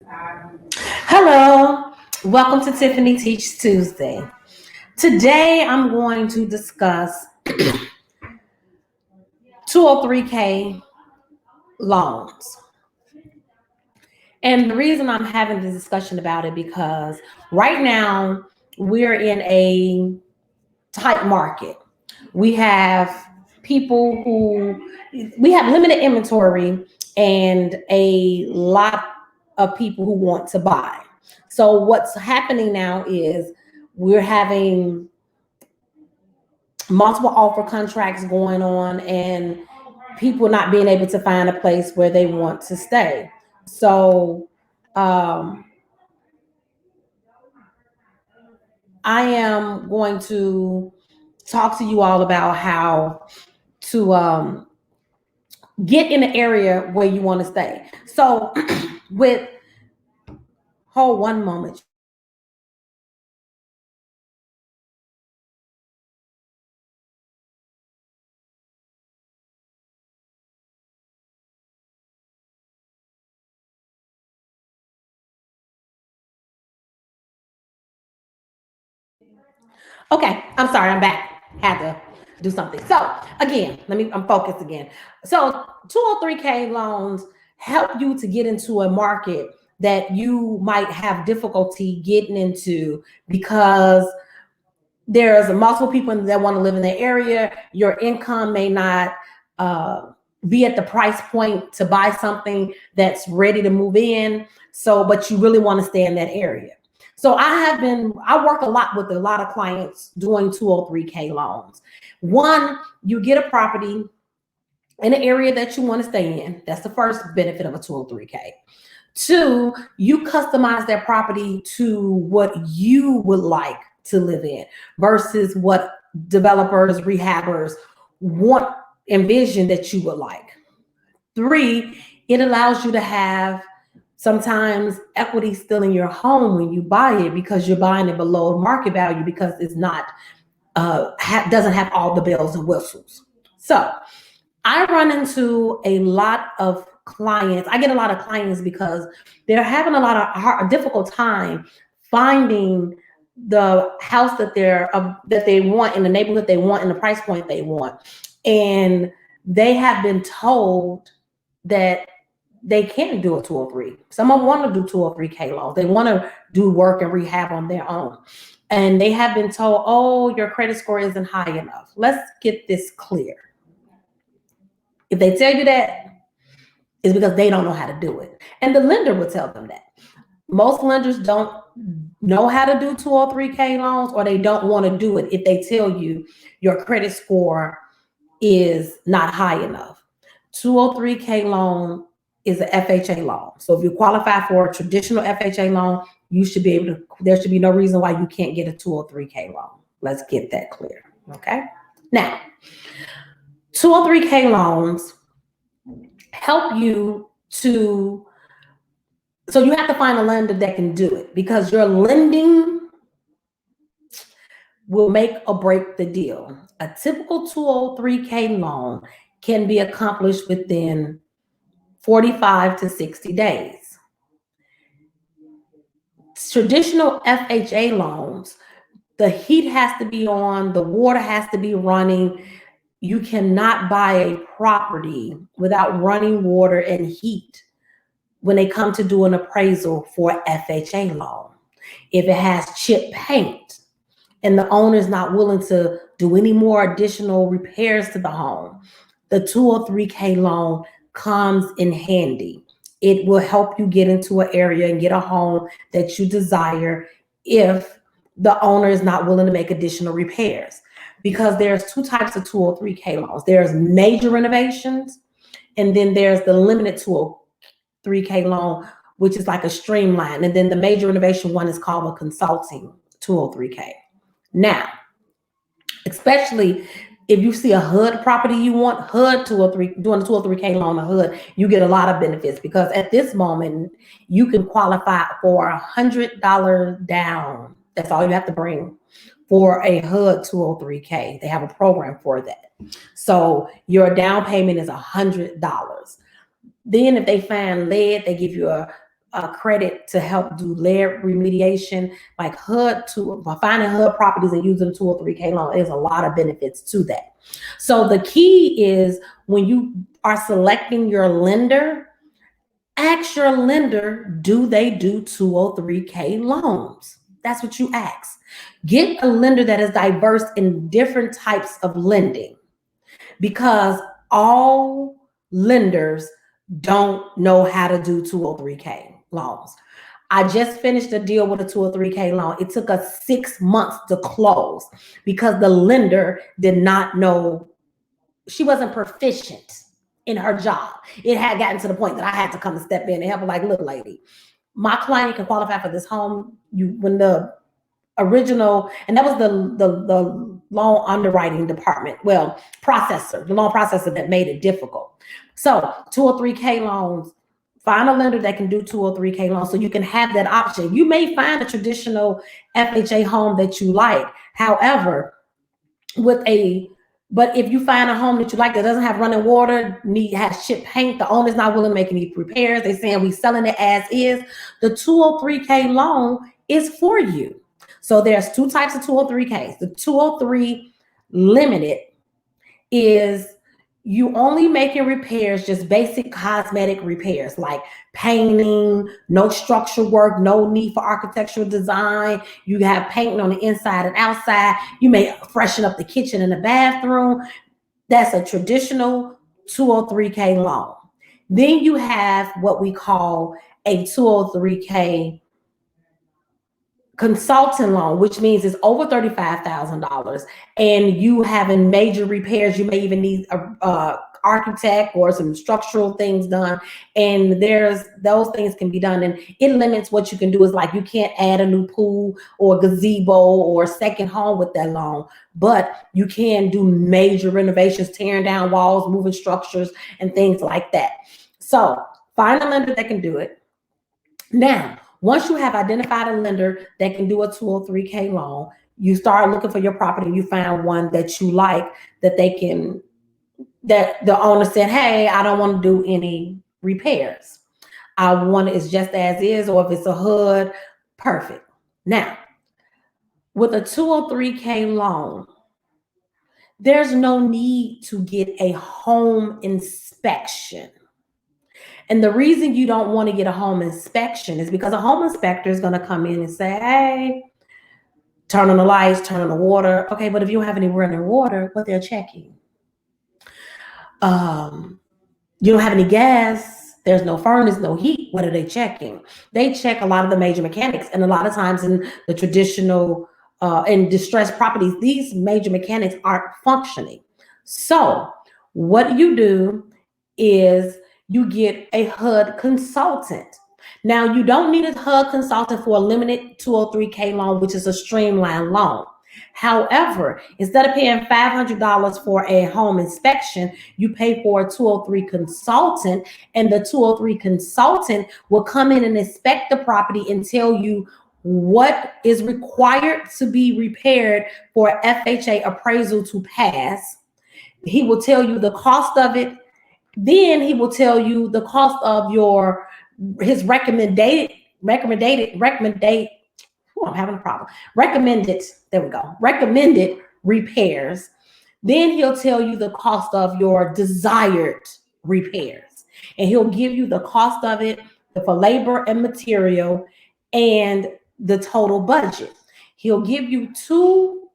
Hello, welcome to Tiffany Teach Tuesday. Today I'm going to discuss 203K loans. And the reason I'm having this discussion about it because right now we're in a tight market. We have people who we have limited inventory and a lot of people who want to buy. So what's happening now is we're having multiple offer contracts going on and people not being able to find a place where they want to stay. So um, I am going to talk to you all about how to get in the area where you want to stay. So with hold one moment. Okay, I'm sorry, I'm back. Had to do something. So again, I'm focused again. So 203K loans help you to get into a market that you might have difficulty getting into because there's multiple people that want to live in the area. Your income may not uh, be at the price point to buy something that's ready to move in. So, but you really want to stay in that area. So I work a lot with a lot of clients doing 203K loans. One, you get a property in an area that you want to stay in. That's the first benefit of a 203K. Two, you customize that property to what you would like to live in versus what developers, rehabbers want, envision that you would like. Three, it allows you to have sometimes equity still in your home when you buy it because you're buying it below market value because it's not doesn't have all the bells and whistles. So I run into a lot of clients. I get a lot of clients because they're having a difficult time finding the house that they want in the neighborhood they want and the price point they want, and they have been told that they can't do a 203. Some of them want to do 203K loans. They want to do work and rehab on their own. And they have been told, oh, your credit score isn't high enough. Let's get this clear. If they tell you that, it's because they don't know how to do it. And the lender will tell them that. Most lenders don't know how to do 203K loans, or they don't want to do it if they tell you your credit score is not high enough. 203K loan is an FHA loan. So if you qualify for a traditional FHA loan, you should be able to, there should be no reason why you can't get a 203K loan. Let's get that clear. Okay. Now, 203K loans help you to, so you have to find a lender that can do it because your lending will make or break the deal. A typical 203K loan can be accomplished within 45 to 60 days. Traditional FHA loans, the heat has to be on, the water has to be running. You cannot buy a property without running water and heat when they come to do an appraisal for FHA loan. If it has chip paint and the owner is not willing to do any more additional repairs to the home, the 203K loan comes in handy. It will help you get into an area and get a home that you desire if the owner is not willing to make additional repairs. Because there's two types of 203K loans. There's major renovations, and then there's the limited 203K loan, which is like a streamline. And then the major renovation one is called a consulting 203K. Now, especially if you see a HUD property you want, HUD 203, doing a 203K loan, a HUD, you get a lot of benefits because at this moment, you can qualify for $100 down. That's all you have to bring for a HUD 203K. They have a program for that. So your down payment is $100. Then if they find lead, they give you a credit to help do lead remediation, like finding HUD properties and using a 203K loan. There's a lot of benefits to that. So the key is when you are selecting your lender, ask your lender, do they do 203K loans? That's what you ask. Get a lender that is diverse in different types of lending, because all lenders don't know how to do 203K loans. I just finished a deal with a 203K loan. It took us 6 months to close because the lender did not know. She wasn't proficient in her job. It had gotten to the point that I had to come and step in and help her, like, look, lady, my client can qualify for this home. When the original, and that was the loan underwriting department, well, the loan processor that made it difficult. So 203K loans, find a lender that can do 203K loans so you can have that option. You may find a traditional FHA home that you like. However, but if you find a home that you like that doesn't have running water, has chip paint, the owner's not willing to make any repairs, they're saying we selling it as is, the 203K loan is for you. So there's two types of 203Ks. The 203 limited is you only making repairs, just basic cosmetic repairs like painting, no structural work, no need for architectural design. You have painting on the inside and outside. You may freshen up the kitchen and the bathroom. That's a traditional 203K loan. Then you have what we call a 203K consultant loan, which means it's over $35,000 and you having major repairs. You may even need a architect or some structural things done, and those things can be done, and it limits what you can do. Is like you can't add a new pool or gazebo or a second home with that loan, but you can do major renovations, tearing down walls, moving structures, and things like that. So find a lender that can do it. Now, once you have identified a lender that can do a 203K loan, you start looking for your property. You find one that you like, that the owner said, hey, I don't want to do any repairs. I want it's just as is, or if it's a HUD, perfect. Now, with a 203K loan, there's no need to get a home inspection. And the reason you don't want to get a home inspection is because a home inspector is going to come in and say, hey, turn on the lights, turn on the water. Okay, but if you don't have any running water, what they're checking? You don't have any gas, there's no furnace, no heat. What are they checking? They check a lot of the major mechanics. And a lot of times in the traditional in distressed properties, these major mechanics aren't functioning. So what you do is you get a HUD consultant. Now, you don't need a HUD consultant for a limited 203K loan, which is a streamlined loan. However, instead of paying $500 for a home inspection, you pay for a 203 consultant, and the 203 consultant will come in and inspect the property and tell you what is required to be repaired for FHA appraisal to pass. He will tell you the cost of it. Then he will tell you the cost of his recommended. I'm having a problem. Recommended repairs. Then he'll tell you the cost of your desired repairs, and he'll give you the cost of it for labor and material and the total budget. He'll give you two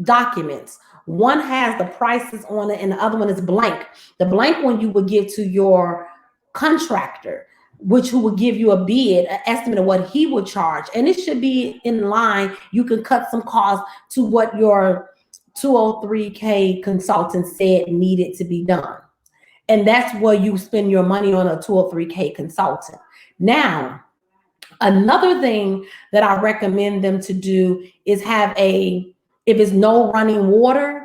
documents. One has the prices on it and the other one is blank. The blank one you would give to your contractor, who will give you a bid, an estimate of what he would charge. And it should be in line. You can cut some costs to what your 203K consultant said needed to be done. And that's where you spend your money on a 203K consultant. Now, another thing that I recommend them to do is if it's no running water,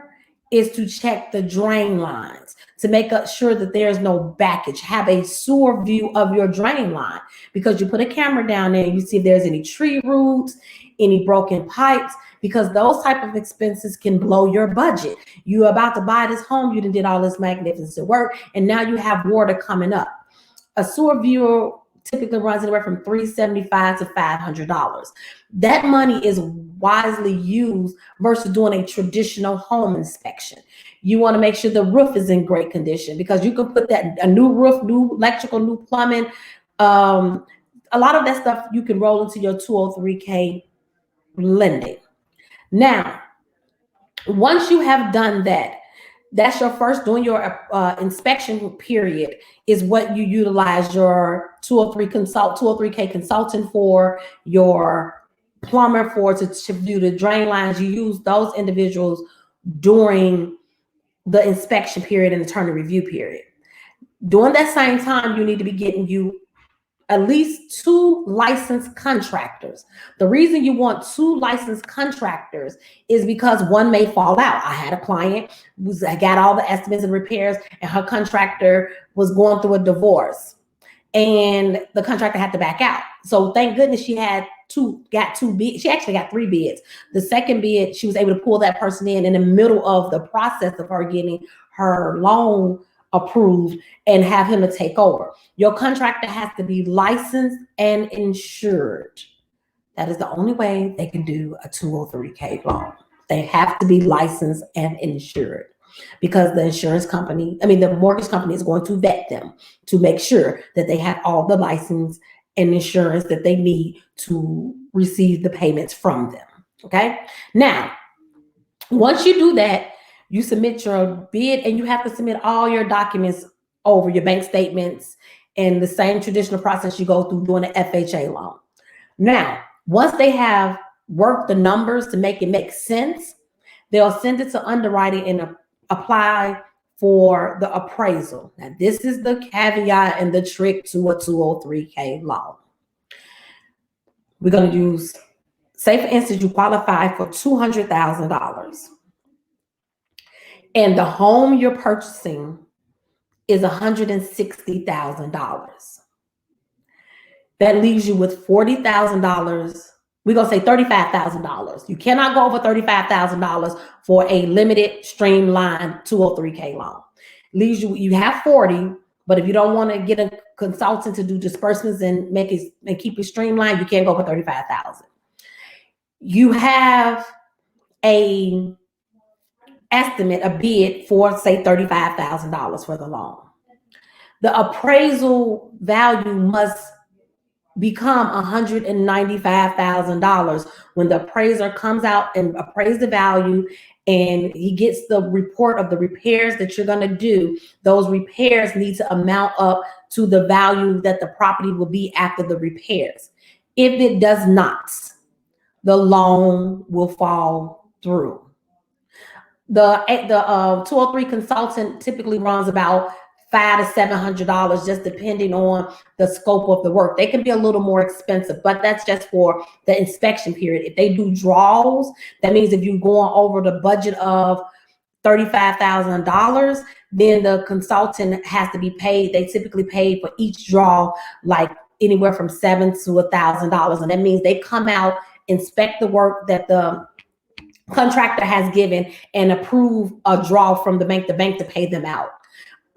is to check the drain lines to make sure that there's no backage. Have a sewer view of your drain line, because you put a camera down there and you see if there's any tree roots, any broken pipes, because those type of expenses can blow your budget. You're about to buy this home, you done did all this magnificent work, and now you have water coming up. A sewer viewer typically runs anywhere from $375 to $500. That money is wisely used versus doing a traditional home inspection. You want to make sure the roof is in great condition, because you can put that a new roof, new electrical, new plumbing. A lot of that stuff you can roll into your 203K lending. Now, once you have done that, that's your first, doing your inspection period is what you utilize your 203K consultant for, your plumber for, to do the drain lines. You use those individuals during the inspection period and the turn and review period. During that same time, you need to be getting you at least 2 licensed contractors. The reason you want 2 licensed contractors is because one may fall out. I had a client who got all the estimates and repairs, and her contractor was going through a divorce, and the contractor had to back out. So thank goodness she got 2 bids. She actually got 3 bids. The second bid, she was able to pull that person in the middle of the process of her getting her loan approved and have him to take over. Your contractor has to be licensed and insured. That is the only way they can do a 203K loan. They have to be licensed and insured, because the insurance company, the mortgage company is going to vet them to make sure that they have all the license and insurance that they need to receive the payments from them. Okay. Now, once you do that, you submit your bid, and you have to submit all your documents over, your bank statements, and the same traditional process you go through doing an FHA loan. Now, once they have worked the numbers to make it make sense, they'll send it to underwriting and apply for the appraisal. Now, this is the caveat and the trick to a 203K loan. We're going to use, say for instance, you qualify for $200,000. And the home you're purchasing is $160,000. That leaves you with $40,000. We're going to say $35,000. You cannot go over $35,000 for a limited streamlined 203K loan. Leaves you have 40, but if you don't want to get a consultant to do disbursements and make it and keep it streamlined, you can't go for $35,000. You have a estimate, a bid for, say, $35,000 for the loan. The appraisal value must become $195,000 when the appraiser comes out and appraise the value, and he gets the report of the repairs that you're going to do. Those repairs need to amount up to the value that the property will be after the repairs. If it does not, the loan will fall through. The 203 consultant typically runs about $500 to $700, just depending on the scope of the work. They can be a little more expensive, but that's just for the inspection period. If they do draws, that means if you're going over the budget of $35,000, then the consultant has to be paid. They typically pay for each draw like anywhere from $700 to $1,000, and that means they come out, inspect the work that the contractor has given, and approve a draw from the bank to pay them out.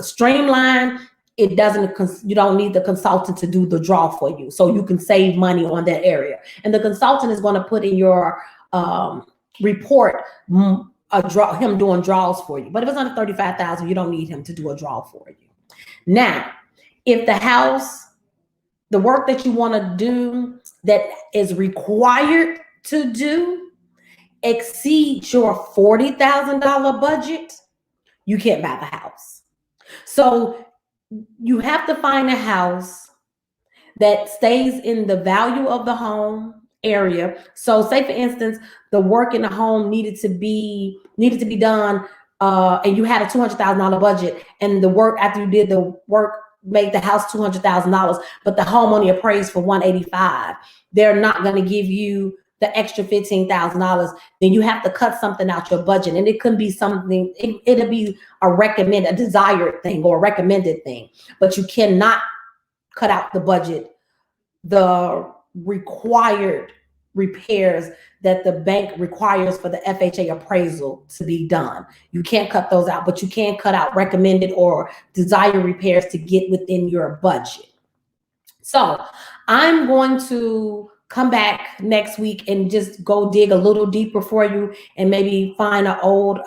Streamline, it doesn't, you don't need the consultant to do the draw for you, so you can save money on that area. And the consultant is going to put in your report a draw, him doing draws for you. But if it's under $35,000, you don't need him to do a draw for you. Now, if the house, the work that you want to do that is required to do exceeds your $40,000 budget, you can't buy the house. So you have to find a house that stays in the value of the home area. So say for instance, the work in the home needed to be done, and you had a $200,000 budget, and the work, after you did the work, made the house $200,000, but the home only appraised for $185,000. They're not going to give you the extra $15,000. Then you have to cut something out your budget, and it could be something. It'll be a desired thing or a recommended thing, but you cannot cut out the budget, the required repairs that the bank requires for the FHA appraisal to be done. You can't cut those out, but you can cut out recommended or desired repairs to get within your budget. So I'm going to come back next week and just go dig a little deeper for you and maybe find an old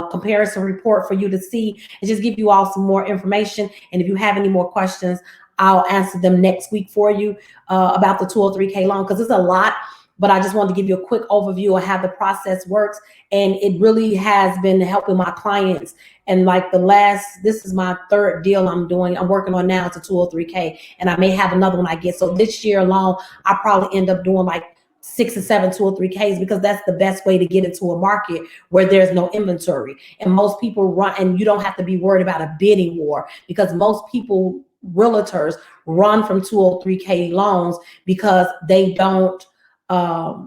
comparison report for you to see and just give you all some more information. And if you have any more questions, I'll answer them next week for you about the 203K loan, because it's a lot, but I just wanted to give you a quick overview of how the process works. And it really has been helping my clients. And like this is my third deal I'm doing. I'm working on now. It's a 203K, and I may have another one I get. So this year alone, I probably end up doing like 6 or 7 203Ks, because that's the best way to get into a market where there's no inventory. And most people run, and you don't have to be worried about a bidding war, because most people, realtors, run from 203K loans because they don't have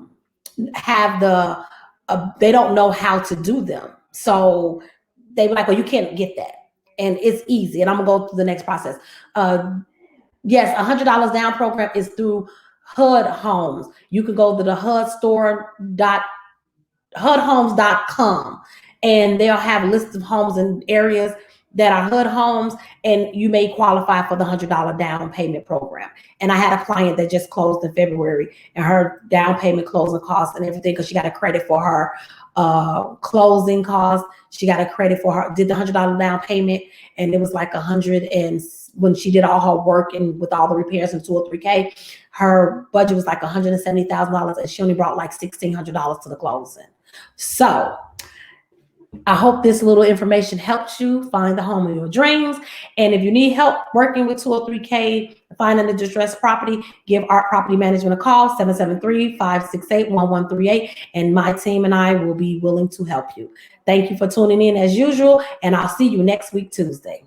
they don't know how to do them. So they were like, well, you can't get that. And it's easy. And I'm gonna go through the next process. Yes, $100 down program is through HUD Homes. You can go to the HUDhomes.com, and they'll have lists of homes in areas that are HUD homes, and you may qualify for the $100 down payment program. And I had a client that just closed in February, and her down payment, closing costs and everything, because she got a credit for her closing costs. She got a credit for her, did the $100 down payment, and it was like 100. And when she did all her work and with all the repairs in 203K, her budget was like $170,000, and she only brought like $1,600 to the closing. So I hope this little information helps you find the home of your dreams. And if you need help working with 203K, finding a distressed property, give Art Property Management a call, 773-568-1138. And my team and I will be willing to help you. Thank you for tuning in as usual. And I'll see you next week, Tuesday.